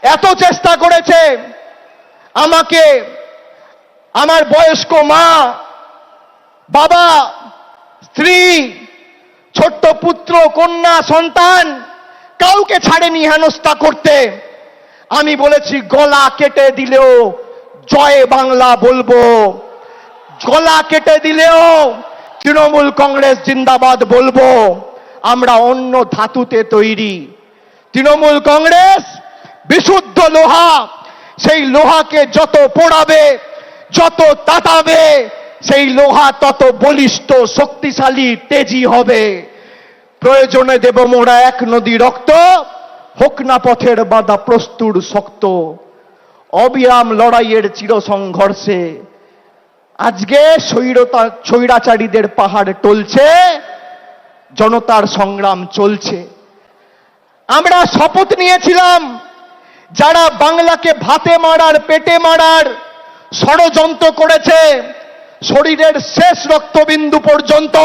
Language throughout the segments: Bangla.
এত চেষ্টা করেছে আমাকে, আমার বয়স্ক মা, বাবা, স্ত্রী, ছোট্ট পুত্র, কন্যা, সন্তান কাউকে ছাড়েনি হেনস্থা করতে। আমি বলেছি গলা কেটে দিলেও জয় বাংলা বলবো, গলা কেটে দিলেও তৃণমূল কংগ্রেস জিন্দাবাদ বলবো। আমরা অন্য ধাতুতে তৈরি। তৃণমূল কংগ্রেস বিশুদ্ধ লোহা, সেই লোহাকে যত পোড়াবে, যত তাতাবে, সেই লোহা তত বলিষ্ঠ, শক্তিশালী, তেজি হবে। প্রয়োজনে দেব মোরা এক নদী রক্ত, হোক না পথের বাধা প্রস্তুর শক্ত। অবিরাম লড়াইয়ের চির সংঘর্ষে আজকে স্বৈরাচারীদের পাহাড় টলছে, জনতার সংগ্রাম চলছে। আমরা শপথ নিয়েছিলাম যারা বাংলাকে ভাতে মারার, পেটে মারার ষড়যন্ত্র করেছে শরীরের শেষ রক্তবিন্দু পর্যন্ত,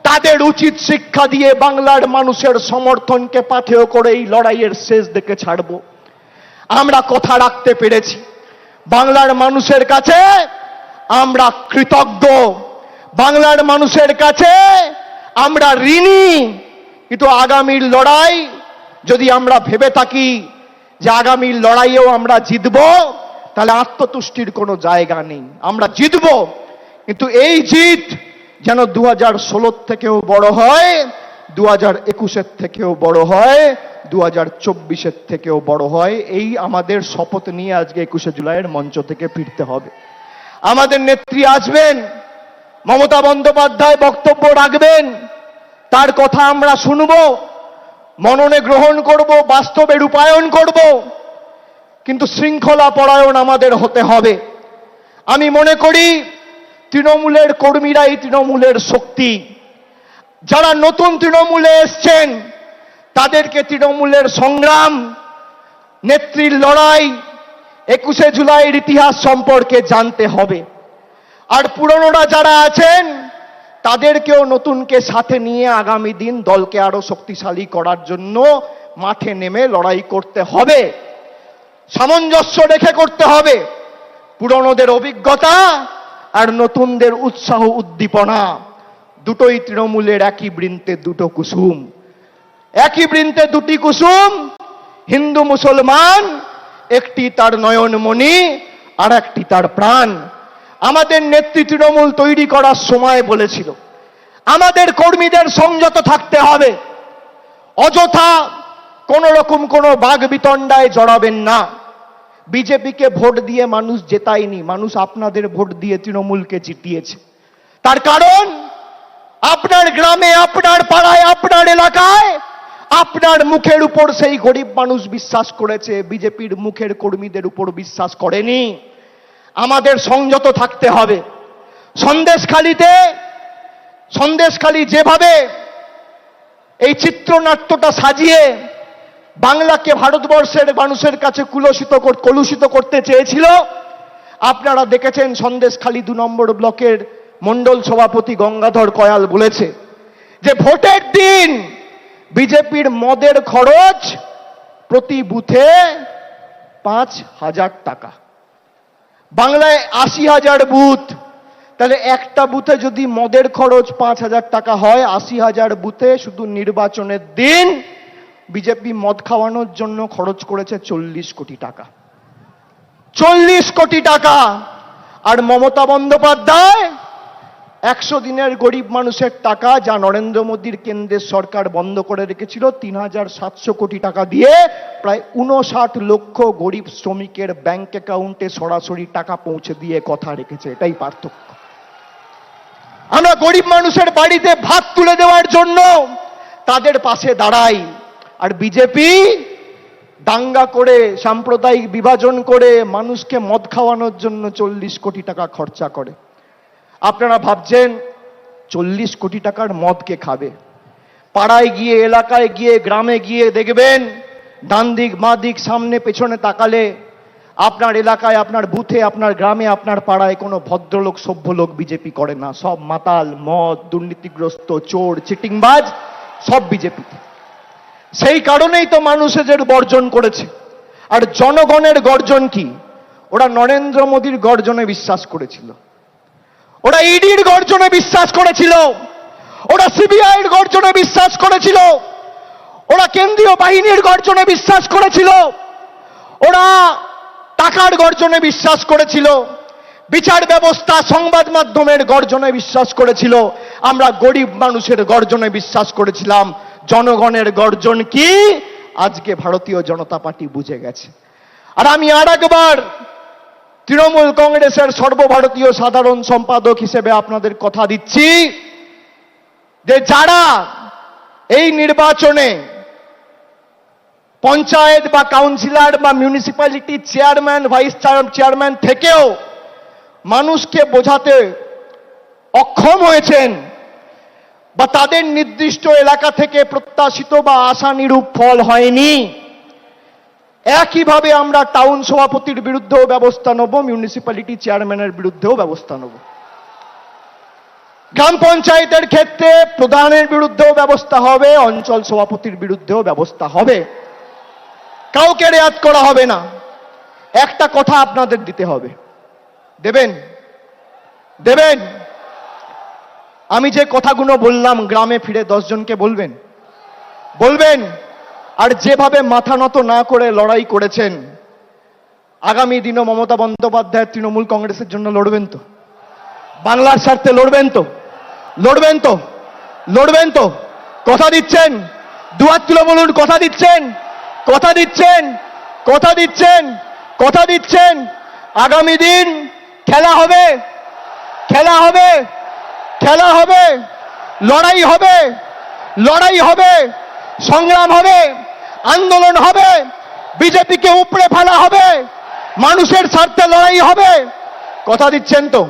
তাদের উচিত শিক্ষা দিয়ে বাংলার মানুষের সমর্থনকে পাথেয় করে এই লড়াইয়ের শেষ দিকে ছাড়ব। আমরা কথা রাখতে পেরেছি। বাংলার মানুষের কাছে আমরা কৃতজ্ঞ, বাংলার মানুষের কাছে আমরা ঋণী। কিন্তু আগামীর লড়াই যদি আমরা ভেবে থাকি যে আগামীর লড়াইয়েও আমরা জিতব, তাহলে আত্মতুষ্টির কোনো জায়গা নেই। আমরা জিতব, কিন্তু এই জিত যেন 2016 থেকেও বড় হয়, 2021 থেকেও বড় হয়, 2024 থেকেও বড় হয়। এই আমাদের শপথ নিয়ে আজকে 21শে জুলাইয়ের মঞ্চ থেকে ফিরতে হবে। আমাদের নেত্রী আসবেন, মমতা বন্দ্যোপাধ্যায় বক্তব্য রাখবেন, তার কথা আমরা শুনব, মননে গ্রহণ করব, বাস্তবে রূপায়ণ করব। কিন্তু শৃঙ্খলা পরায়ণ আমাদের হতে হবে। আমি মনে করি তৃণমূলের কর্মীরাই তৃণমূলের শক্তি। যারা নতুন তৃণমূলে এসছেন তাদেরকে তৃণমূলের সংগ্রাম, নেত্রীর লড়াই, 21শে জুলাইয়ের ইতিহাস সম্পর্কে জানতে হবে। আর পুরনোরা যারা আছেন তাদেরকেও নতুনকে সাথে নিয়ে আগামী দিন দলকে আরো শক্তিশালী করার জন্য মাঠে নেমে লড়াই করতে হবে। সামঞ্জস্য রেখে করতে হবে। পুরনোদের অভিজ্ঞতা আর নতুনদের উৎসাহ উদ্দীপনা দুটোই তৃণমূলের একই বৃন্তে দুটো কুসুম। একই বৃন্তে দুটি কুসুম, হিন্দু মুসলমান, একটি তার নয়নমণি আর একটি তার প্রাণ। আমাদের নেত্রী তৃণমূল তৈরি করার সময় বলেছিল আমাদের কর্মীদের সংযত থাকতে হবে, অযথা কোন রকম কোনো বাগবিতণ্ডায় জড়াবেন না। বিজেপিকে ভোট দিয়ে মানুষ জেতায়নি, মানুষ আপনাদের ভোট দিয়ে তৃণমূলকে জিতিয়েছে। তার কারণ আপনার গ্রামে, আপনার পাড়ায়, আপনার এলাকায় আপনার মুখের উপর সেই গরিব মানুষ বিশ্বাস করেছে, বিজেপির মুখের কর্মীদের উপর বিশ্বাস করেনি। আমাদের সংযত থাকতে হবে। সন্দেশখালী যেভাবে এই চিত্রনাট্যটা সাজিয়ে বাংলাকে ভারতবর্ষের মানুষের কাছে কলুষিত করতে চেয়েছিল, আপনারা দেখেছেন সন্দেশখালী 2 নম্বর ব্লকের মণ্ডল সভাপতি গঙ্গাধর কয়াল বলেছে যে ভোটের দিন বিজেপির মদের খরচ প্রতি বুথে 5,000 টাকা। বাংলায় 80,000 বুথ, তাহলে একটা বুথে যদি মদের খরচ 5,000 টাকা হয়, 80,000 বুথে শুধু নির্বাচনের দিন বিজেপি মদ খাওয়ানোর জন্য খরচ করেছে 40 কোটি টাকা। 40 কোটি টাকা। আর মমতা বন্দ্যোপাধ্যায় 100 দিনের গরিব মানুষের টাকা, যা নরেন্দ্র মোদীর কেন্দ্রের সরকার বন্ধ করে রেখেছিল, 3,700 কোটি টাকা দিয়ে প্রায় 59 লক্ষ গরিব শ্রমিকের ব্যাংক অ্যাকাউন্টে সরাসরি টাকা পৌঁছে দিয়ে কথা রেখেছে। এটাই পার্থক্য। আমরা গরিব মানুষের বাড়িতে ভাত তুলে দেওয়ার জন্য তাদের পাশে দাঁড়াই, আর বিজেপি দাঙ্গা করে, সাম্প্রদায়িক বিভাজন করে মানুষকে মদ খাওয়ানোর জন্য 40 কোটি টাকা খরচা করে। আপনারা ভাবছেন 40 কোটি টাকার মদ কে খাবে? পাড়ায় গিয়ে, এলাকায় গিয়ে, গ্রামে গিয়ে দেখবেন ডান দিক, বাঁ দিক, সামনে পেছনে তাকালে আপনার এলাকায়, আপনার বুথে, আপনার গ্রামে, আপনার পাড়ায় কোনো ভদ্রলোক, সভ্য লোক বিজেপি করে না। সব মাতাল, মদ, দুর্নীতিগ্রস্ত, চোর, চিটিংবাজ, সব বিজেপিতে। সেই কারণেই তো মানুষ এদের বর্জন করেছে। আর জনগণের গর্জন কি? ওরা নরেন্দ্র মোদীর গর্জনে বিশ্বাস করেছিল, ওরা ইডির গর্জনে বিশ্বাস করেছিল, ওরা সিবিআইয়ের গর্জনে বিশ্বাস করেছিল, ওরা কেন্দ্রীয় বাহিনীর গর্জনে বিশ্বাস করেছিল, ওরা টাকার গর্জনে বিশ্বাস করেছিল, বিচার ব্যবস্থা সংবাদ মাধ্যমের গর্জনে বিশ্বাস করেছিল। আমরা গরিব মানুষের গর্জনে বিশ্বাস করেছিলাম। জনগণের গর্জন কি আজকে ভারতীয় জনতা পার্টি বুঝে গেছে। আর আমি আর একবার তৃণমূল কংগ্রেসের সর্বভারতীয় সাধারণ সম্পাদক হিসেবে আপনাদের কথা দিচ্ছি যে যারা এই নির্বাচনে পঞ্চায়েত বা কাউন্সিলর বা মিউনিসিপ্যালিটি চেয়ারম্যান ভাইস চেয়ারম্যান থেকেও মানুষকে বোঝাতে অক্ষম হয়েছেন বা তাদের নির্দিষ্ট এলাকা থেকে প্রত্যাশিত বা আশানুরূপ ফল হয়নি, একইভাবে আমরা টাউন সভাপতির বিরুদ্ধেও ব্যবস্থা নেব, মিউনিসিপ্যালিটি চেয়ারম্যানের বিরুদ্ধেও ব্যবস্থা নেব। গ্রাম পঞ্চায়েতের ক্ষেত্রে প্রধানের বিরুদ্ধেও ব্যবস্থা হবে, অঞ্চল সভাপতির বিরুদ্ধেও ব্যবস্থা হবে। কাউকে রেয়াত করা হবে না। একটা কথা আপনাদের দিতে হবে, দেবেন দেবেন আমি যে কথাগুলো বললাম গ্রামে ফিরে 10 জনকে বলবেন বলবেন আর যেভাবে মাথা নত না করে লড়াই করেছেন, আগামী দিনও মমতা বন্দ্যোপাধ্যায় তৃণমূল কংগ্রেসের জন্য লড়বেন তো? বাংলার স্বার্থে লড়বেন তো? লড়বেন তো? লড়বেন তো? কথা দিচ্ছেন? দুহাত তুলে বলুন কথা দিচ্ছেন? কথা দিচ্ছেন? কথা দিচ্ছেন? কথা দিচ্ছেন? আগামী দিন খেলা হবে, খেলা হবে, খেলা হবে, লড়াই হবে, লড়াই হবে, সংগ্রাম হবে, আন্দোলন হবে, বিজেপিকে উপড়ে ফেলা হবে, মানুষের স্বার্থে লড়াই হবে। কথা দিচ্ছেন তো?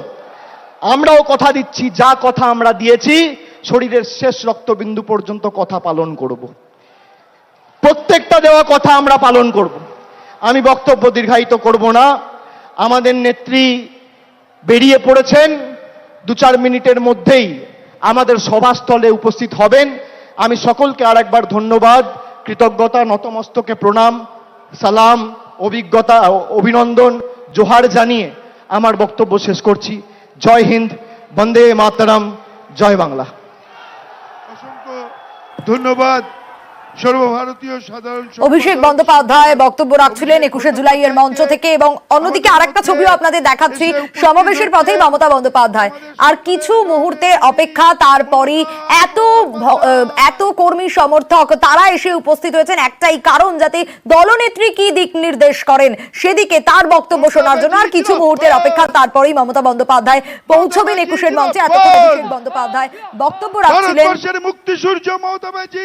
আমরাও কথা দিচ্ছি, যা কথা আমরা দিয়েছি শরীরের শেষ রক্তবিন্দু পর্যন্ত কথা পালন করব। প্রত্যেকটা দেওয়া কথা আমরা পালন করব। আমি বক্তব্য দীর্ঘায়িত করব না। আমাদের নেত্রী বেরিয়ে পড়েছেন, 2-4 মিনিটের মধ্যেই আমাদের সভাস্থলে উপস্থিত হবেন। আমি সকলকে আরেকবার ধন্যবাদ, কৃতজ্ঞতা, নতমস্তকে প্রণাম, সালাম, অভিজ্ঞতা, অভিনন্দন, জোহার জানিয়ে আমার বক্তব্য শেষ করছি। জয় হিন্দ, বন্দে মাতরম, জয় বাংলা। অসংখ্য ধন্যবাদ। সর্বভারতীয় সাধারণ অভিষেক বন্দ্যোপাধ্যায় বক্তব্য রাখছিলেন 21শে জুলাইয়ের মঞ্চ থেকে, এবং অন্যদিকে আরেকটা ছবিও আপনাদের দেখাচ্ছি, সমাবেশের পথেই মমতা বন্দ্যোপাধ্যায়। আর কিছু মুহূর্তে অপেক্ষা, তারপরই এত কর্মী সমর্থক তারা এসে উপস্থিত হয়েছেন একটাই কারণ, যাতে দলনেত্রী কি দিক নির্দেশ করেন সেদিকে তার বক্তব্য শোনার জন্য। আর কিছু মুহূর্তের অপেক্ষা, তারপরেই মমতা বন্দ্যোপাধ্যায় পৌঁছবেন 21শে মঞ্চে। এতক্ষণ অভিষেক বন্দ্যোপাধ্যায় বক্তব্য রাখছিলেন। মুক্তি সূর্য মমতা ব্যানার্জি